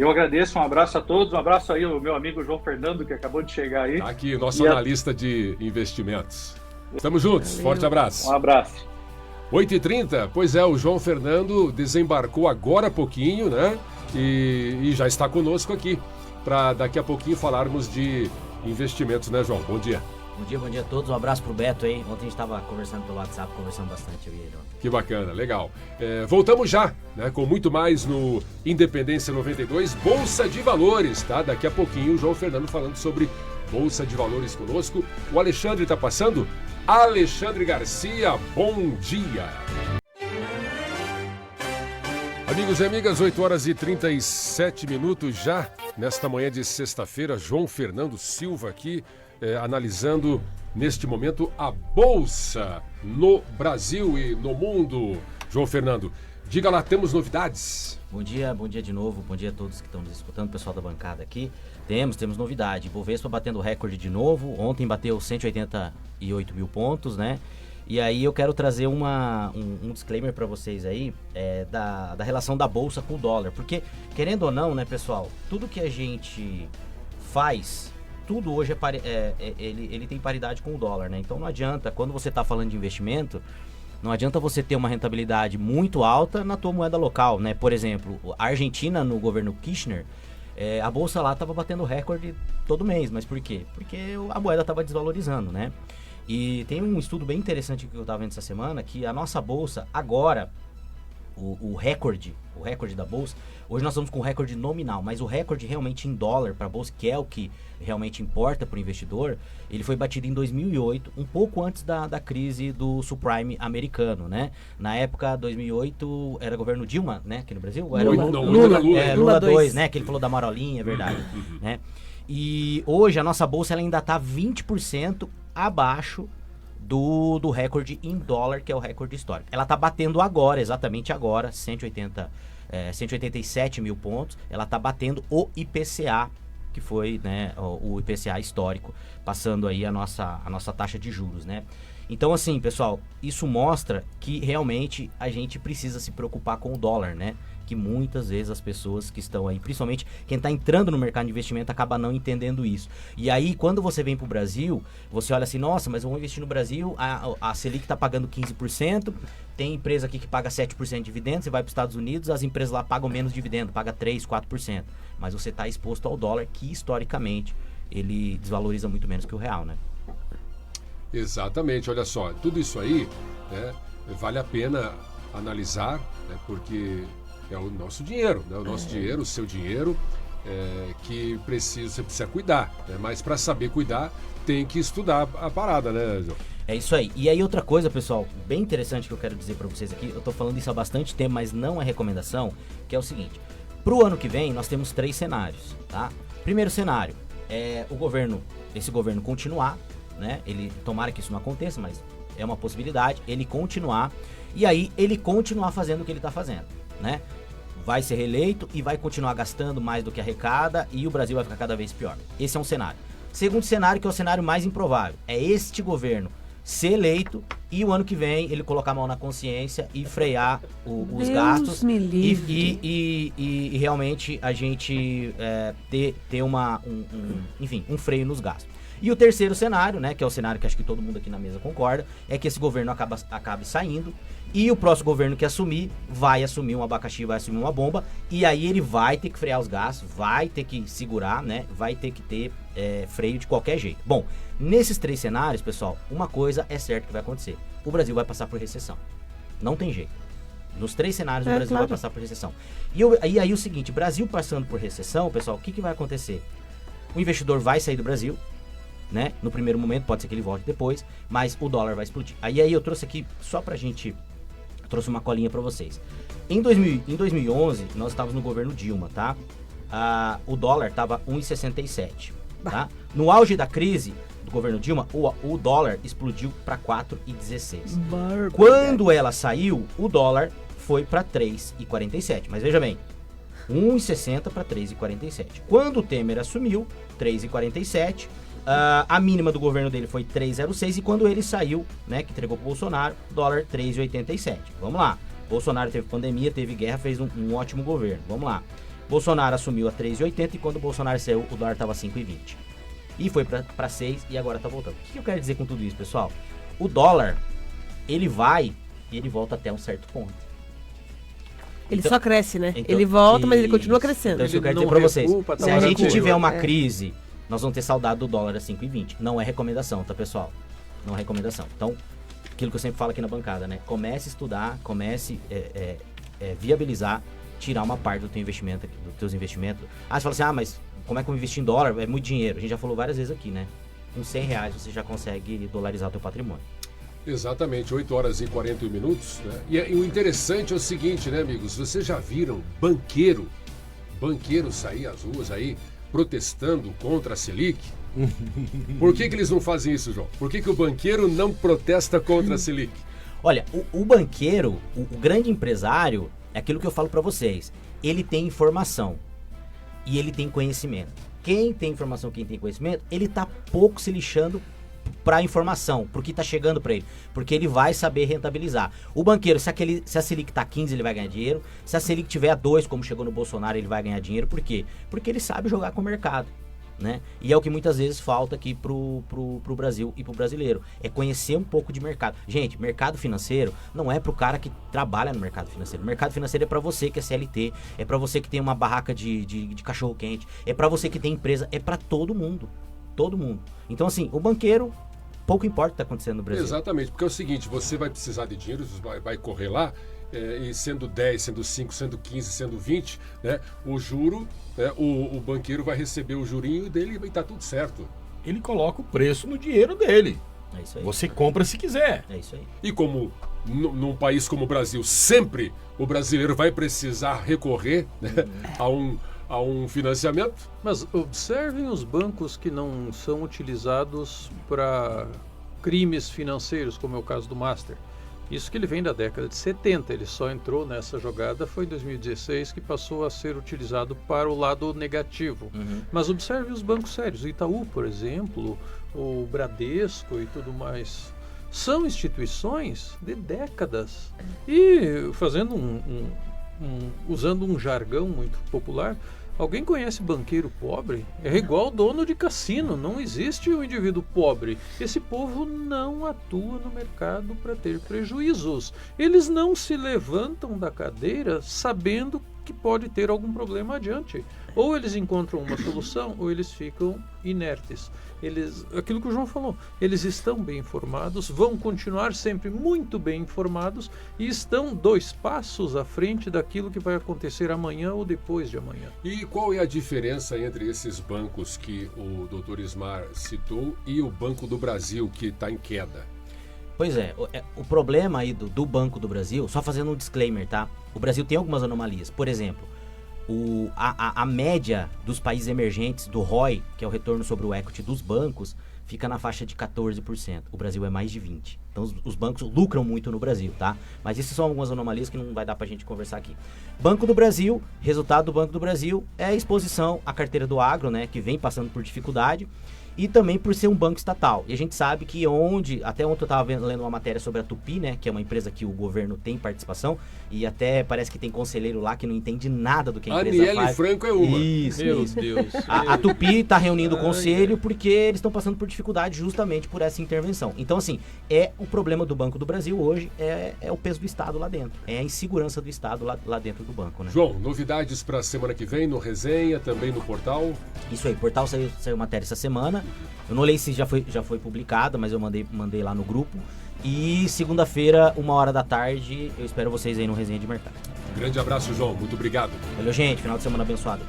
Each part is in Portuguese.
Eu agradeço, um abraço a todos, um abraço aí ao meu amigo João Fernando, que acabou de chegar aí. Tá aqui, nosso analista de investimentos. Estamos juntos, Valeu. Forte abraço. Um abraço. 8h30, pois é, o João Fernando desembarcou agora há pouquinho, né? E já está conosco aqui, para daqui a pouquinho falarmos de investimentos, né, João? Bom dia. Bom dia a todos, um abraço pro Beto aí. Ontem a gente estava conversando pelo WhatsApp, conversando bastante eu e ele. Que bacana, legal. Voltamos já, né, com muito mais no Independência 92, Bolsa de Valores, tá? Daqui a pouquinho o João Fernando falando sobre Bolsa de Valores conosco. O Alexandre está passando? Alexandre Garcia, bom dia. Amigos e amigas, 8h37 já, nesta manhã de sexta-feira, João Fernando Silva aqui, analisando neste momento a Bolsa no Brasil e no mundo. João Fernando, diga lá, temos novidades? Bom dia de novo, bom dia a todos que estão nos escutando, pessoal da bancada aqui. Temos novidade, Bovespa batendo recorde de novo, ontem bateu 188 mil pontos, né? E aí eu quero trazer um disclaimer para vocês aí da relação da Bolsa com o dólar, porque querendo ou não, né, pessoal, tudo que a gente faz, tudo hoje ele tem paridade com o dólar, né? Então não adianta, quando você está falando de investimento, não adianta você ter uma rentabilidade muito alta na tua moeda local, né? Por exemplo, a Argentina no governo Kirchner, a bolsa lá estava batendo recorde todo mês, mas por quê? Porque a moeda estava desvalorizando, né? E tem um estudo bem interessante que eu estava vendo essa semana, que a nossa bolsa agora, o recorde da bolsa, hoje nós estamos com o recorde nominal, mas o recorde realmente em dólar para a bolsa, que é o que realmente importa para o investidor, ele foi batido em 2008, um pouco antes da crise do subprime americano, né? Na época, 2008, era governo Dilma, né, aqui no Brasil? Era Lula 2, né, que ele falou da marolinha, é verdade, né? E hoje a nossa bolsa ela ainda está 20% abaixo do recorde em dólar, que é o recorde histórico. Ela está batendo agora, exatamente agora, 187 mil pontos. Ela está batendo o IPCA, que foi, né, o IPCA histórico, passando aí a nossa taxa de juros, né? Então, assim, pessoal, isso mostra que realmente a gente precisa se preocupar com o dólar, né? Que muitas vezes as pessoas que estão aí, principalmente quem está entrando no mercado de investimento, acaba não entendendo isso. E aí, quando você vem para o Brasil, você olha assim, nossa, mas eu vou investir no Brasil, a Selic está pagando 15%, tem empresa aqui que paga 7% de dividendos, você vai para os Estados Unidos, as empresas lá pagam menos dividendo, paga 3%, 4%. Mas você está exposto ao dólar, que historicamente ele desvaloriza muito menos que o real, né? Exatamente, olha só, tudo isso aí, né, vale a pena analisar, né, porque é o nosso dinheiro, né, o nosso dinheiro, o seu dinheiro, que você precisa cuidar, né, mas para saber cuidar tem que estudar a parada, né, João? É isso aí. E aí outra coisa, pessoal, bem interessante que eu quero dizer para vocês aqui, eu tô falando isso há bastante tempo, mas não é recomendação, que é o seguinte, pro ano que vem nós temos 3 cenários, tá? Primeiro cenário, esse governo continuar, né? Tomara que isso não aconteça, mas é uma possibilidade, ele continuar, e aí ele continuar fazendo o que ele está fazendo, né? Vai ser reeleito e vai continuar gastando mais do que arrecada e o Brasil vai ficar cada vez pior. Esse é um cenário. Segundo cenário, que é o cenário mais improvável, é este governo ser eleito e o ano que vem ele colocar a mão na consciência e frear os gastos e realmente a gente ter um freio nos gastos. E o terceiro cenário, né, que é o cenário que acho que todo mundo aqui na mesa concorda, é que esse governo acabe saindo e o próximo governo que assumir vai assumir um abacaxi, vai assumir uma bomba e aí ele vai ter que frear os gastos, vai ter que segurar, né, vai ter que ter freio de qualquer jeito. Bom, nesses 3 cenários, pessoal, uma coisa é certa que vai acontecer. O Brasil vai passar por recessão. Não tem jeito. Nos 3 cenários o Brasil vai passar por recessão. E aí o seguinte, Brasil passando por recessão, pessoal, o que vai acontecer? O investidor vai sair do Brasil, né? No primeiro momento, pode ser que ele volte depois, mas o dólar vai explodir. Aí eu trouxe aqui, só pra gente, trouxe uma colinha pra vocês. Em 2011, nós estávamos no governo Dilma, tá? O dólar tava 1,67, tá? No auge da crise do governo Dilma, o dólar explodiu pra 4,16. Quando ela saiu, o dólar foi pra 3,47. Mas veja bem, 1,60 para 3,47. Quando o Temer assumiu, 3,47. A mínima do governo dele foi 3,06 e quando ele saiu, né, que entregou pro Bolsonaro, dólar 3,87. Vamos lá. Bolsonaro teve pandemia, teve guerra, fez um ótimo governo. Vamos lá. Bolsonaro assumiu a 3,80 e quando o Bolsonaro saiu, o dólar estava 5,20. E foi para 6 e agora tá voltando. O que eu quero dizer com tudo isso, pessoal? O dólar, ele vai e ele volta até um certo ponto. Ele só cresce, né? Então, ele volta, mas ele continua crescendo. Então, isso eu Ele quero dizer não pra vocês. recua, Se a gente tiver uma É. crise, nós vamos ter saudade do dólar a 5,20. Não é recomendação, tá, pessoal? Não é recomendação. Então, aquilo que eu sempre falo aqui na bancada, né? Comece a estudar, comece viabilizar, tirar uma parte do teu investimento, dos teus investimentos. Ah, você fala assim, mas como é que eu investir em dólar? É muito dinheiro. A gente já falou várias vezes aqui, né? Com R$100 você já consegue dolarizar o teu patrimônio. Exatamente, 8 horas e 41 minutos. Né? E o interessante é o seguinte, né, amigos? Vocês já viram banqueiro sair às ruas aí protestando contra a Selic? Por que eles não fazem isso, João? Por que o banqueiro não protesta contra a Selic? Olha, o banqueiro, o grande empresário, é aquilo que eu falo pra vocês. Ele tem informação e ele tem conhecimento. Quem tem informação, quem tem conhecimento, ele tá pouco se lixando pra informação, pro que tá chegando pra ele. Porque ele vai saber rentabilizar. O banqueiro, se a Selic tá 15, ele vai ganhar dinheiro. Se a Selic tiver a 2, como chegou no Bolsonaro, ele vai ganhar dinheiro. Por quê? Porque ele sabe jogar com o mercado. Né? E é o que muitas vezes falta aqui pro Brasil e pro brasileiro. É conhecer um pouco de mercado. Gente, mercado financeiro não é pro cara que trabalha no mercado financeiro. O mercado financeiro é pra você que é CLT, é pra você que tem uma barraca de cachorro quente, é pra você que tem empresa, é pra todo mundo. Todo mundo. Então assim, o banqueiro, pouco importa o que tá acontecendo no Brasil. Exatamente, porque é o seguinte, você vai precisar de dinheiro, vai correr lá, e sendo 10, sendo 5, sendo 15, sendo 20, né, o juro, né, o banqueiro vai receber o jurinho dele e vai estar tudo certo. Ele coloca o preço no dinheiro dele. É isso aí. Você compra se quiser. É isso aí. E como num país como o Brasil, sempre o brasileiro vai precisar recorrer, né, a um financiamento. Mas observem os bancos que não são utilizados para crimes financeiros, como é o caso do Master. Isso que ele vem da década de 70, ele só entrou nessa jogada, foi em 2016 que passou a ser utilizado para o lado negativo. Mas observe os bancos sérios, o Itaú, por exemplo, o Bradesco e tudo mais. São instituições de décadas. E fazendo usando um jargão muito popular, alguém conhece banqueiro pobre? É igual dono de cassino, não existe um indivíduo pobre. Esse povo não atua no mercado para ter prejuízos. Eles não se levantam da cadeira sabendo que pode ter algum problema adiante. Ou eles encontram uma solução, ou eles ficam inertes. Aquilo que o João falou, eles estão bem informados, vão continuar sempre muito bem informados e estão 2 passos à frente daquilo que vai acontecer amanhã ou depois de amanhã. E qual é a diferença entre esses bancos que o Dr. Ismar citou e o Banco do Brasil, que está em queda? Pois é, o problema aí do Banco do Brasil, só fazendo um disclaimer, tá? O Brasil tem algumas anomalias. Por exemplo, a média dos países emergentes, do ROI, que é o retorno sobre o equity dos bancos, fica na faixa de 14%. O Brasil é mais de 20%. Então os bancos lucram muito no Brasil, tá? Mas essas são algumas anomalias que não vai dar pra gente conversar aqui. Banco do Brasil, resultado do Banco do Brasil é a exposição à carteira do agro, né? Que vem passando por dificuldade. E também por ser um banco estatal. E a gente sabe que até ontem eu estava lendo uma matéria sobre a Tupi, né, que é uma empresa que o governo tem participação, e até parece que tem conselheiro lá que não entende nada do que a empresa Aniele faz. Franco é uma. Isso, Meu isso. Deus. A Tupi está reunindo o conselho porque eles estão passando por dificuldade justamente por essa intervenção. Então, assim, o problema do Banco do Brasil hoje é o peso do Estado lá dentro. É a insegurança do Estado lá dentro do banco, né? João, novidades para a semana que vem no Resenha, também no portal? Isso aí, o portal saiu matéria essa semana. Eu não olhei se já foi publicada, mas eu mandei lá no grupo. E segunda-feira, 13h, eu espero vocês aí no Resenha de Mercado. Grande abraço, João. Muito obrigado. Valeu, gente. Final de semana abençoado.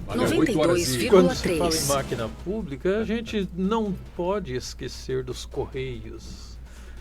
Valeu, 8 horas e... Quando se fala em máquina pública, a gente não pode esquecer dos Correios.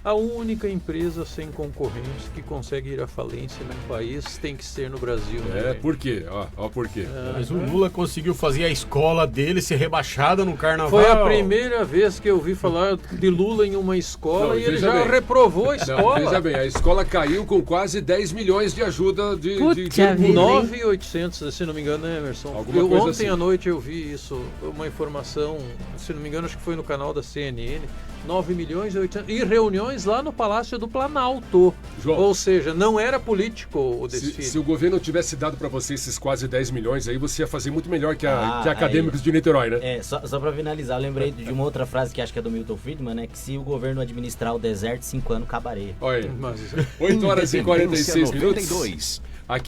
A única empresa sem concorrente que consegue ir à falência no país tem que ser no Brasil. Né? Por quê? Ó por quê. Mas o Lula conseguiu fazer a escola dele ser rebaixada no carnaval. Foi a primeira vez que eu ouvi falar de Lula em uma escola e ele já reprovou a escola. Veja bem, a escola caiu com quase 10 milhões de ajuda de 9.800, se não me engano, né, Emerson? Ontem à noite eu vi isso, uma informação, se não me engano, acho que foi no canal da CNN, 9 milhões e 800... E reuniões lá no Palácio do Planalto. João, Ou seja, não era político o desfile. se o governo tivesse dado para você esses quase 10 milhões, aí você ia fazer muito melhor que Ah, Acadêmicos de Niterói, né? Só pra finalizar, eu lembrei de uma outra frase que acho que é do Milton Friedman, né? Que se o governo administrar o deserto, 5 anos cabaré. Olha aí. Mas... 8 horas e 46 minutos. 92.